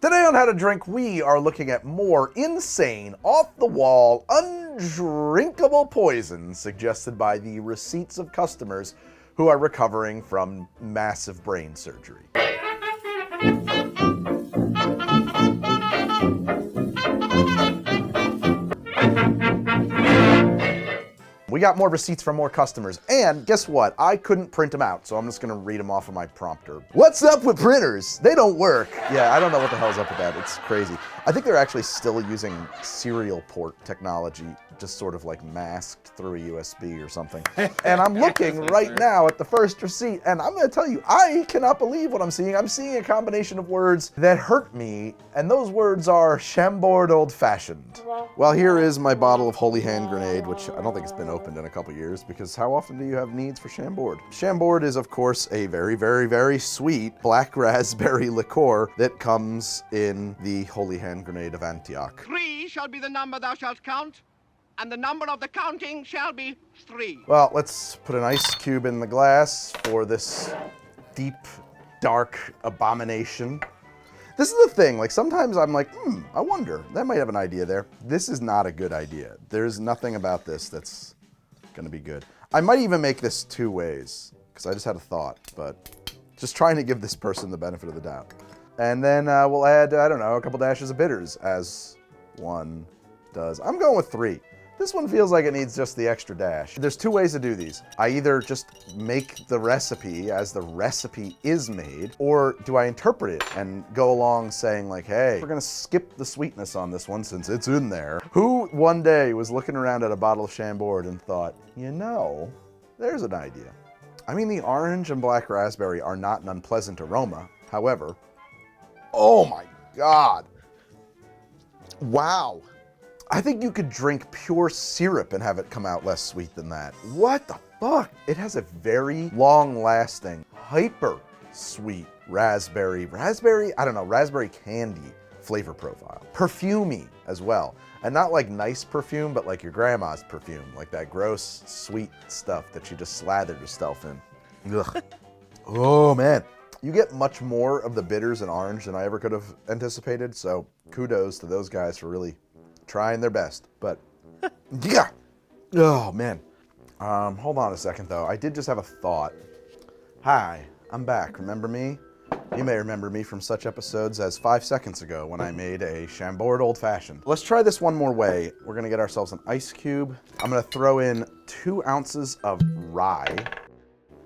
Today on How to Drink, we are looking at more insane, off-the-wall, undrinkable poisons suggested by the receipts of customers who are recovering from massive brain surgery. We got more receipts from more customers, and guess what? I couldn't print them out, so I'm just gonna read them off of my prompter. What's up with printers? They don't work. Yeah, I don't know what the hell's up with that. It's crazy. I think they're actually still using serial port technology, just sort of like masked through a USB or something. And I'm looking right now at the first receipt, and I'm gonna tell you, I cannot believe what I'm seeing. I'm seeing a combination of words that hurt me, and those words are Chambord Old Fashioned. Well, here is my bottle of Holy Hand Grenade, which I don't think it's been opened in a couple years, because how often do you have needs for Chambord? Chambord is, of course, a very, very, very sweet black raspberry liqueur that comes in the Holy Hand Grenade of Antioch. 3 shall be the number thou shalt count, and the number of the counting shall be 3. Well, let's put an ice cube in the glass for this deep, dark abomination. This is the thing, like sometimes I'm like, I wonder, that might have an idea there. This is not a good idea. There's nothing about this that's gonna be good. I might even make this 2 ways, because I just had a thought, but just trying to give this person the benefit of the doubt. And then we'll add, I don't know, a couple dashes of bitters, as one does. I'm going with 3. This one feels like it needs just the extra dash. There's 2 ways to do these. I either just make the recipe as the recipe is made, or do I interpret it and go along saying like, hey, we're gonna skip the sweetness on this one since it's in there. Who one day was looking around at a bottle of Chambord and thought, you know, there's an idea. I mean, the orange and black raspberry are not an unpleasant aroma. However, oh my God. Wow. I think you could drink pure syrup and have it come out less sweet than that. What the fuck? It has a very long-lasting, hyper sweet raspberry, I don't know, raspberry candy flavor profile. Perfumey as well. And not like nice perfume, but like your grandma's perfume, like that gross, sweet stuff that you just slathered yourself in. Ugh. Oh man. You get much more of the bitters and orange than I ever could have anticipated, so kudos to those guys for really trying their best, but yeah. Oh man. Hold on a second though. I did just have a thought. Hi, I'm back. Remember me? You may remember me from such episodes as 5 seconds ago when I made a Chambord Old Fashioned. Let's try this one more way. We're gonna get ourselves an ice cube. I'm gonna throw in 2 ounces of rye.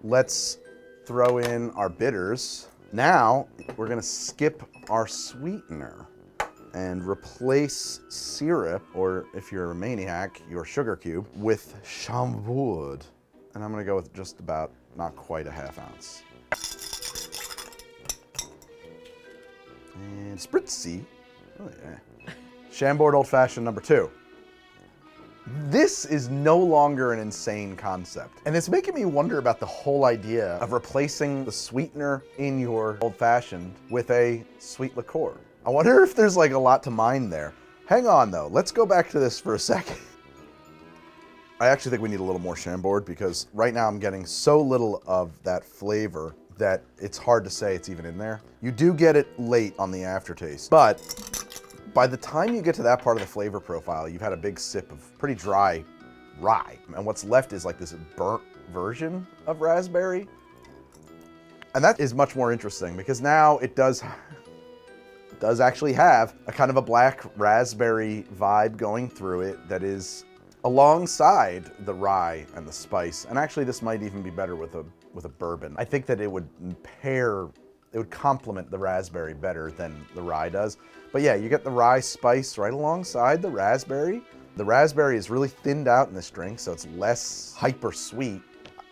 Let's throw in our bitters. Now we're gonna skip our sweetener and replace syrup, or if you're a maniac, your sugar cube, with Chambord. And I'm gonna go with just about, not quite a ½ ounce. And spritzy, oh yeah. Chambord Old Fashioned number 2. This is no longer an insane concept. And it's making me wonder about the whole idea of replacing the sweetener in your Old Fashioned with a sweet liqueur. I wonder if there's like a lot to mine there. Hang on though, let's go back to this for a second. I actually think we need a little more Chambord because right now I'm getting so little of that flavor that it's hard to say it's even in there. You do get it late on the aftertaste, but by the time you get to that part of the flavor profile, you've had a big sip of pretty dry rye. And what's left is like this burnt version of raspberry. And that is much more interesting because now it does actually have a kind of a black raspberry vibe going through it that is alongside the rye and the spice. And actually this might even be better with a bourbon. I think that it would complement the raspberry better than the rye does. But yeah, you get the rye spice right alongside the raspberry. The raspberry is really thinned out in this drink, so it's less hyper sweet.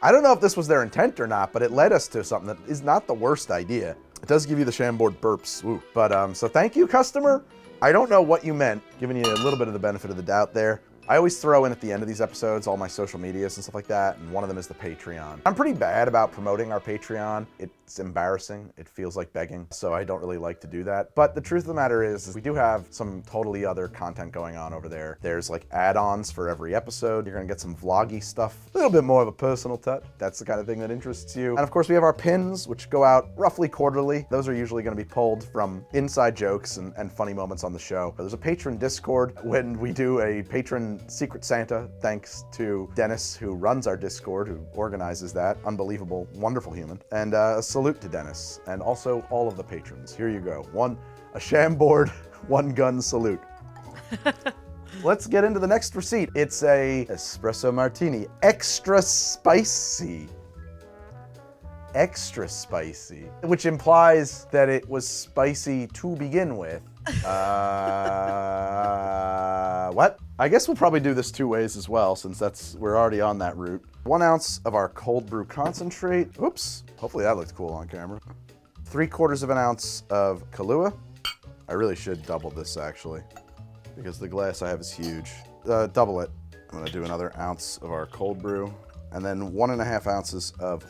I don't know if this was their intent or not, but it led us to something that is not the worst idea. It does give you the Chambord burps, woo. But so thank you, customer. I don't know what you meant, giving you a little bit of the benefit of the doubt there. I always throw in at the end of these episodes all my social medias and stuff like that, and one of them is the Patreon. I'm pretty bad about promoting our Patreon. It's embarrassing. It feels like begging, so I don't really like to do that. But the truth of the matter is we do have some totally other content going on over there. There's like add-ons for every episode. You're gonna get some vloggy stuff, a little bit more of a personal touch. That's the kind of thing that interests you. And of course we have our pins, which go out roughly quarterly. Those are usually gonna be pulled from inside jokes and funny moments on the show. There's a patron Discord when we do a patron Secret Santa, thanks to Dennis, who runs our Discord, who organizes that. Unbelievable, wonderful human. And a salute to Dennis, and also all of the patrons. Here you go. A Chambord one gun salute. Let's get into the next receipt. It's a Espresso Martini, extra spicy. Extra spicy, which implies that it was spicy to begin with. What? I guess we'll probably do this 2 ways as well, since we're already on that route. 1 ounce of our cold brew concentrate. Oops, hopefully that looks cool on camera. 3/4 of an ounce of Kahlua. I really should double this actually, because the glass I have is huge. Double it. I'm gonna do another ounce of our cold brew, and then 1.5 ounces of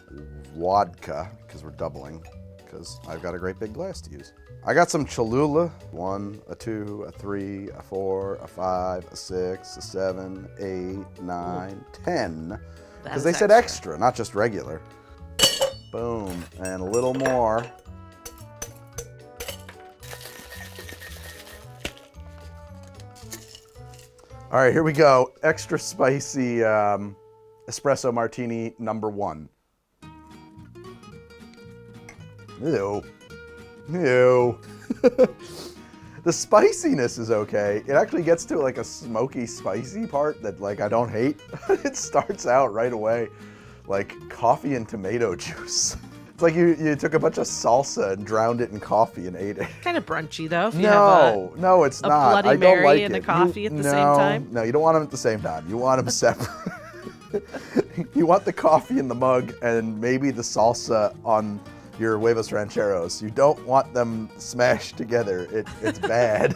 vodka, because we're doubling, because I've got a great big glass to use. I got some Chalula. 1, a 2, a 3, a 4, a 5, a 6, a 7, 8, 9, 10. Because they said extra, not just regular. Boom, and a little more. All right, here we go. Extra spicy Espresso Martini number 1. Ew. Ew. The spiciness is okay. It actually gets to like a smoky, spicy part that like I don't hate. It starts out right away like coffee and tomato juice. It's like you took a bunch of salsa and drowned it in coffee and ate it. Kind of brunchy though. If you No, have no, it's a not. Bloody I don't Mary like and it. a coffee at the same time. No, you don't want them at the same time. You want them separate. You want the coffee in the mug and maybe the salsa on your huevos rancheros. You don't want them smashed together. It's bad.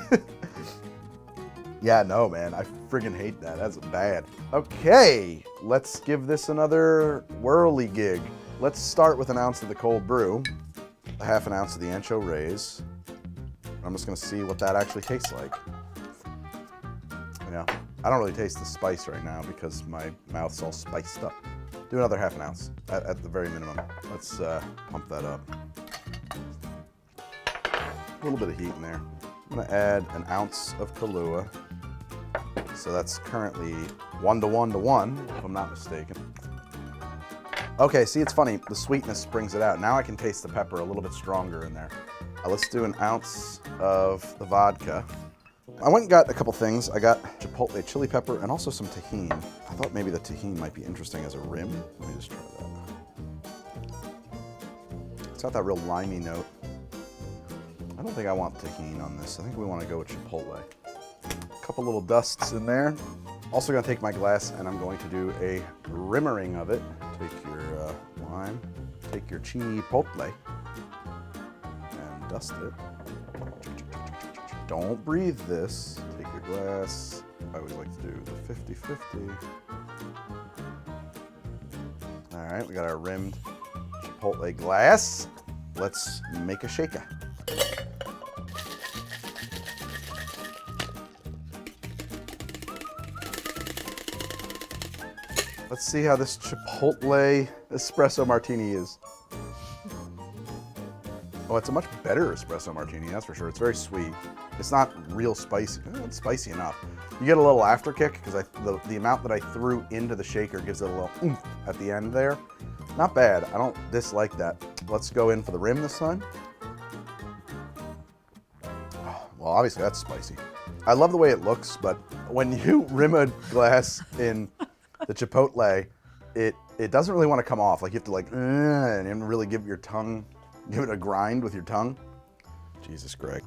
Yeah, no, man. I friggin' hate that. That's bad. Okay, let's give this another whirly gig. Let's start with an ounce of the cold brew, a 1/2 ounce of the ancho rays. I'm just gonna see what that actually tastes like. Yeah, I don't really taste the spice right now because my mouth's all spiced up. Do another 1/2 ounce at the very minimum. Let's pump that up. A little bit of heat in there. I'm gonna add an ounce of Kahlua. So that's currently 1 to 1 to 1, if I'm not mistaken. Okay, see, it's funny. The sweetness brings it out. Now I can taste the pepper a little bit stronger in there. Let's do an ounce of the vodka. I went and got a couple things. I got chipotle chili pepper and also some tahini. I thought maybe the tahini might be interesting as a rim. Let me just try that. It's got that real limey note. I don't think I want tahini on this. I think we want to go with chipotle. A couple little dusts in there. Also gonna take my glass and I'm going to do a rimmering of it. Take your lime, take your chipotle, and dust it. Don't breathe this. Take your glass. I always like to do the 50-50. All right, we got our rimmed chipotle glass. Let's make a shaker. Let's see how this chipotle espresso martini is. Oh, it's a much better espresso martini, that's for sure. It's very sweet. It's not real spicy. It's spicy enough. You get a little after kick because the amount that I threw into the shaker gives it a little oomph at the end there. Not bad. I don't dislike that. Let's go in for the rim this time. Oh, well, obviously that's spicy. I love the way it looks, but when you rim a glass in the chipotle, it doesn't really want to come off. Like you have to like, and really give it a grind with your tongue. Jesus, Greg.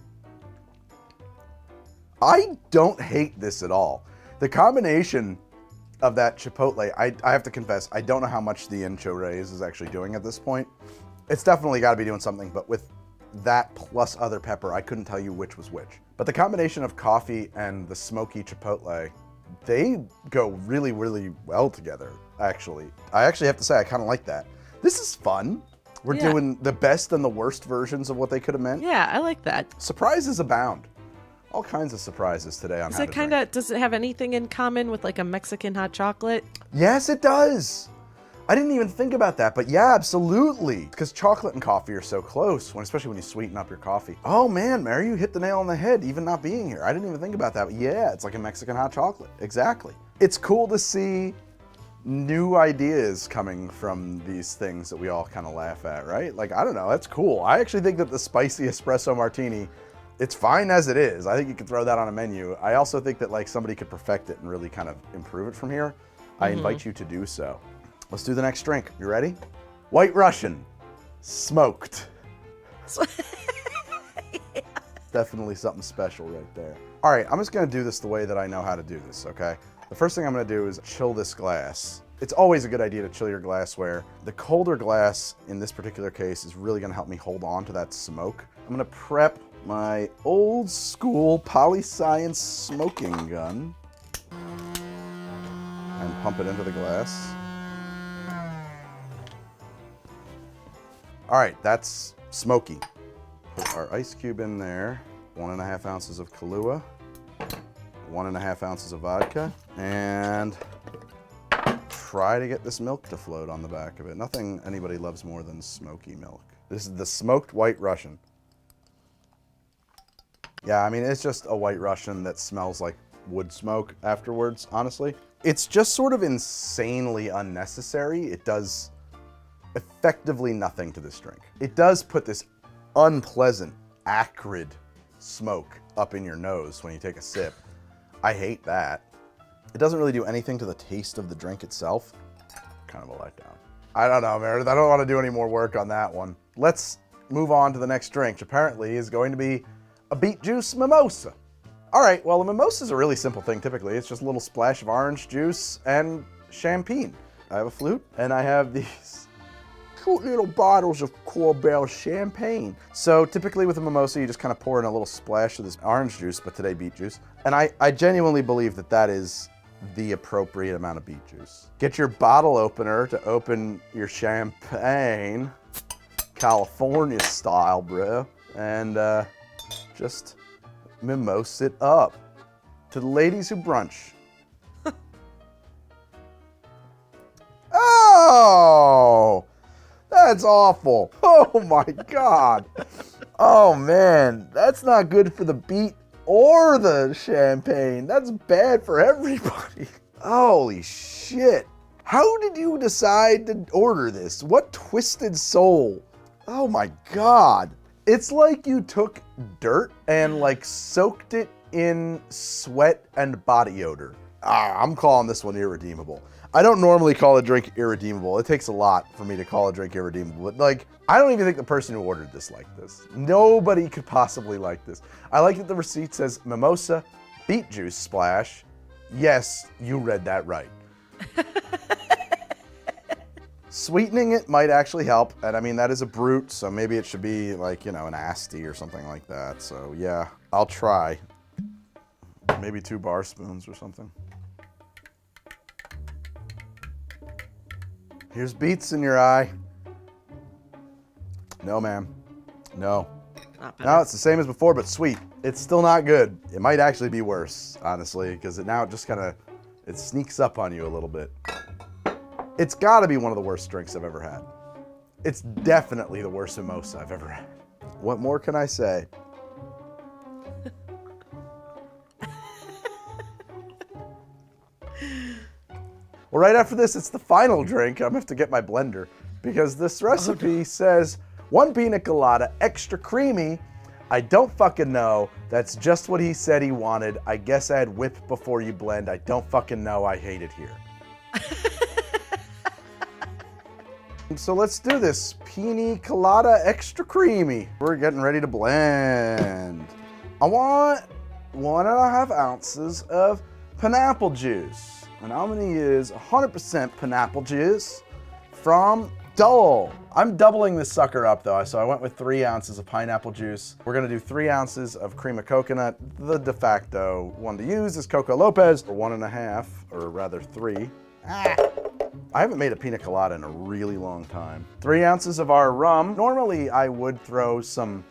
I don't hate this at all. The combination of that chipotle, I have to confess, I don't know how much the ancho rays is actually doing at this point. It's definitely got to be doing something, but with that plus other pepper, I couldn't tell you which was which. But the combination of coffee and the smoky chipotle they go really, really well together, actually. I actually have to say, I kind of like that. This is fun. We're doing the best and the worst versions of what they could have meant. Yeah, I like that. Surprises abound. All kinds of surprises today on how to drink. Does it have anything in common with like a Mexican hot chocolate? Yes, it does. I didn't even think about that, but yeah, absolutely. Because chocolate and coffee are so close, especially when you sweeten up your coffee. Oh man, Mary, you hit the nail on the head, even not being here. I didn't even think about that, but yeah, it's like a Mexican hot chocolate. Exactly. It's cool to see new ideas coming from these things that we all kind of laugh at, right? Like, I don't know, that's cool. I actually think that the spicy espresso martini, it's fine as it is. I think you could throw that on a menu. I also think that like somebody could perfect it and really kind of improve it from here. I invite you to do so. Let's do the next drink. You ready? White Russian, smoked. Definitely something special right there. All right, I'm just gonna do this the way that I know how to do this, okay? The first thing I'm gonna do is chill this glass. It's always a good idea to chill your glassware. The colder glass, in this particular case, is really gonna help me hold on to that smoke. I'm gonna prep my old school Polyscience smoking gun and pump it into the glass. All right, that's smoky. Put our ice cube in there. 1.5 ounces of Kahlua, 1.5 ounces of vodka, and try to get this milk to float on the back of it. Nothing anybody loves more than smoky milk. This is the smoked White Russian. Yeah, I mean, it's just a White Russian that smells like wood smoke afterwards, honestly. It's just sort of insanely unnecessary. It does effectively nothing to this drink. It does put this unpleasant, acrid smoke up in your nose when you take a sip. I hate that. It doesn't really do anything to the taste of the drink itself. Kind of a letdown. I don't know, Meredith. I don't want to do any more work on that one. Let's move on to the next drink, which apparently is going to be a beet juice mimosa. All right, well, a mimosa is a really simple thing typically. It's just a little splash of orange juice and champagne. I have a flute, and I have these cute little bottles of Corbel champagne. So typically with a mimosa, you just kind of pour in a little splash of this orange juice, but today beet juice. And I genuinely believe that that is the appropriate amount of beet juice. Get your bottle opener to open your champagne, California style, bro, and just mimosa it up. To the ladies who brunch. Oh! That's awful. Oh my God. Oh man, that's not good for the beet or the champagne. That's bad for everybody. Holy shit. How did you decide to order this? What twisted soul? Oh my God. It's like you took dirt and like soaked it in sweat and body odor. I'm calling this one irredeemable. I don't normally call a drink irredeemable. It takes a lot for me to call a drink irredeemable. But like, I don't even think the person who ordered this liked this. Nobody could possibly like this. I like that the receipt says mimosa, beet juice splash. Yes, you read that right. Sweetening it might actually help. And I mean, that is a brute, so maybe it should be like, you know, an Asti or something like that. So yeah, I'll try. Maybe 2 bar spoons or something. Here's beets in your eye. No, ma'am. No. No, it's the same as before, but sweet. It's still not good. It might actually be worse, honestly, because now it just kind of, it sneaks up on you a little bit. It's got to be one of the worst drinks I've ever had. It's definitely the worst mimosa I've ever had. What more can I say? Well, right after this, it's the final drink. I'm gonna have to get my blender because this recipe says 1 pina colada, extra creamy. I don't fucking know. That's just what he said he wanted. I guess add whip before you blend. I don't fucking know. I hate it here. So let's do this. Pina colada, extra creamy. We're getting ready to blend. I want 1.5 ounces of pineapple juice. And I'm gonna use 100% pineapple juice from dull. I'm doubling this sucker up though, so I went with 3 ounces of pineapple juice. We're gonna do 3 ounces of cream of coconut. The de facto one to use is Coco Lopez, or 1.5, or rather 3. I haven't made a pina colada in a really long time. 3 ounces of our rum. Normally I would throw some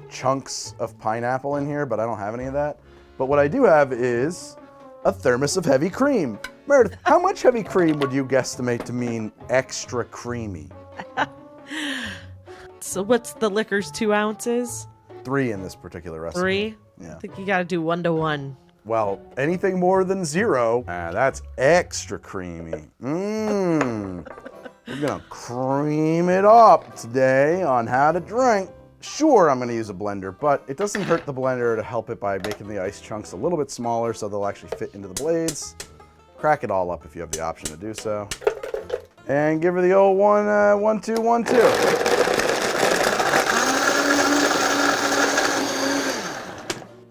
chunks of pineapple in here, but I don't have any of that. But what I do have is a thermos of heavy cream. Meredith, how much heavy cream would you guesstimate to mean extra creamy? So what's the liquor's 2 ounces? 3 in this particular recipe. 3? Yeah. I think you got to do 1 to 1. Well, anything more than 0, that's extra creamy. We're gonna cream it up today on how to drink. Sure, I'm gonna use a blender, but it doesn't hurt the blender to help it by making the ice chunks a little bit smaller so they'll actually fit into the blades. Crack it all up if you have the option to do so. And give her the old 1, 2, 1, 2.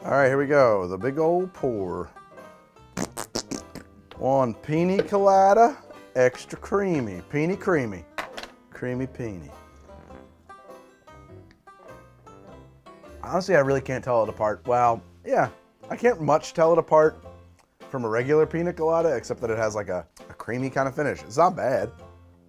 All right, here we go. The big old pour. 1 Pina Colada, extra creamy. Pina creamy. Creamy Pina. Honestly, I really can't tell it apart. Well, yeah, I can't much tell it apart from a regular pina colada, except that it has like a creamy kind of finish. It's not bad.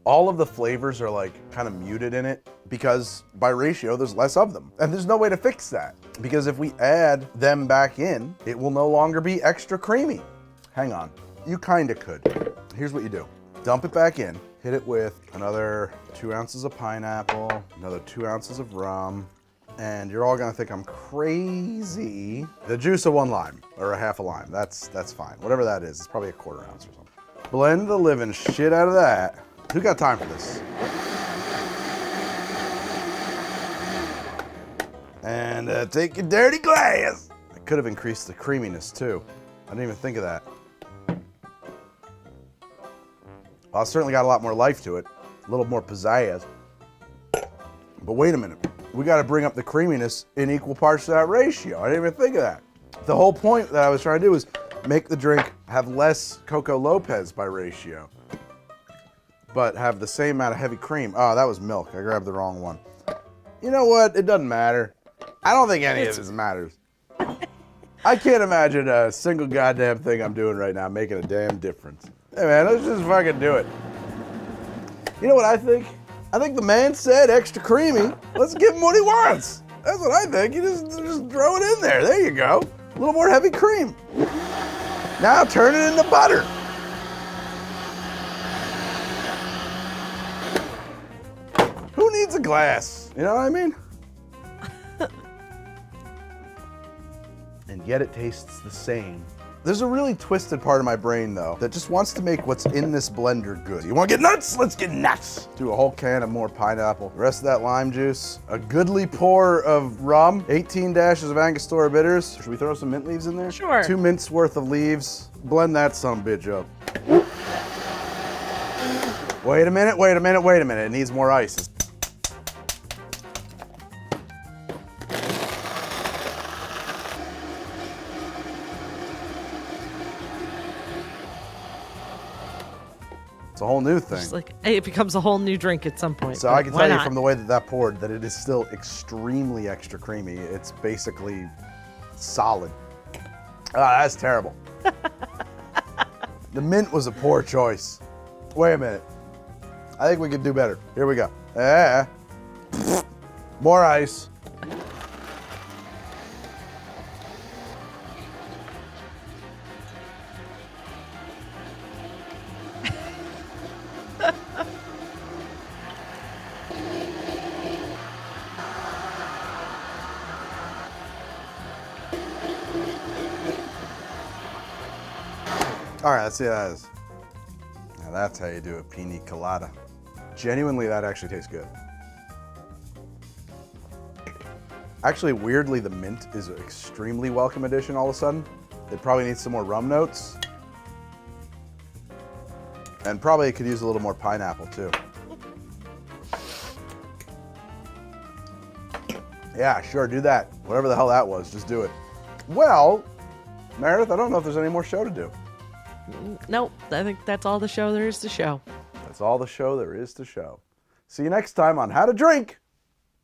All of the flavors are like kind of muted in it because by ratio, there's less of them. And there's no way to fix that because if we add them back in, it will no longer be extra creamy. Hang on, you kind of could. Here's what you do. Dump it back in, hit it with another 2 ounces of pineapple, another 2 ounces of rum, and you're all gonna think I'm crazy. The juice of 1 lime, or a half a lime, that's fine. Whatever that is, it's probably a 1/4 ounce or something. Blend the living shit out of that. Who got time for this? And take your dirty glass. I could have increased the creaminess too. I didn't even think of that. Well, it's certainly got a lot more life to it, a little more pizzazz. But wait a minute. We got to bring up the creaminess in equal parts to that ratio. I didn't even think of that. The whole point that I was trying to do was make the drink have less Coco Lopez by ratio, but have the same amount of heavy cream. Oh, that was milk. I grabbed the wrong one. You know what? It doesn't matter. I don't think any of this matters. I can't imagine a single goddamn thing I'm doing right now making a damn difference. Hey man, let's just fucking do it. You know what I think? I think the man said extra creamy. Let's give him what he wants. That's what I think. You just throw it in there. There you go. A little more heavy cream. Now turn it into butter. Who needs a glass? You know what I mean? And yet it tastes the same. There's a really twisted part of my brain, though, that just wants to make what's in this blender good. You want to get nuts? Let's get nuts. Do a whole can of more pineapple. The rest of that lime juice. A goodly pour of rum. 18 dashes of Angostura bitters. Should we throw some mint leaves in there? Sure. 2 mints worth of leaves. Blend that sumbitch up. Wait a minute, wait a minute, wait a minute. It needs more ice. It's a whole new thing. Just like it becomes a whole new drink at some point. So I can why tell you not? from the way that poured that it is still extremely extra creamy. It's basically solid. Ah, that's terrible. The mint was a poor choice. Wait a minute. I think we could do better. Here we go. More ice. All right, let's see how that is. Now that's how you do a pina colada. Genuinely, that actually tastes good. Actually, weirdly, the mint is an extremely welcome addition all of a sudden. It probably needs some more rum notes. And probably it could use a little more pineapple too. Yeah, sure, do that. Whatever the hell that was, just do it. Well, Meredith, I don't know if there's any more show to do. Nope, I think that's all the show there is to show. That's all the show there is to show. See you next time on How to Drink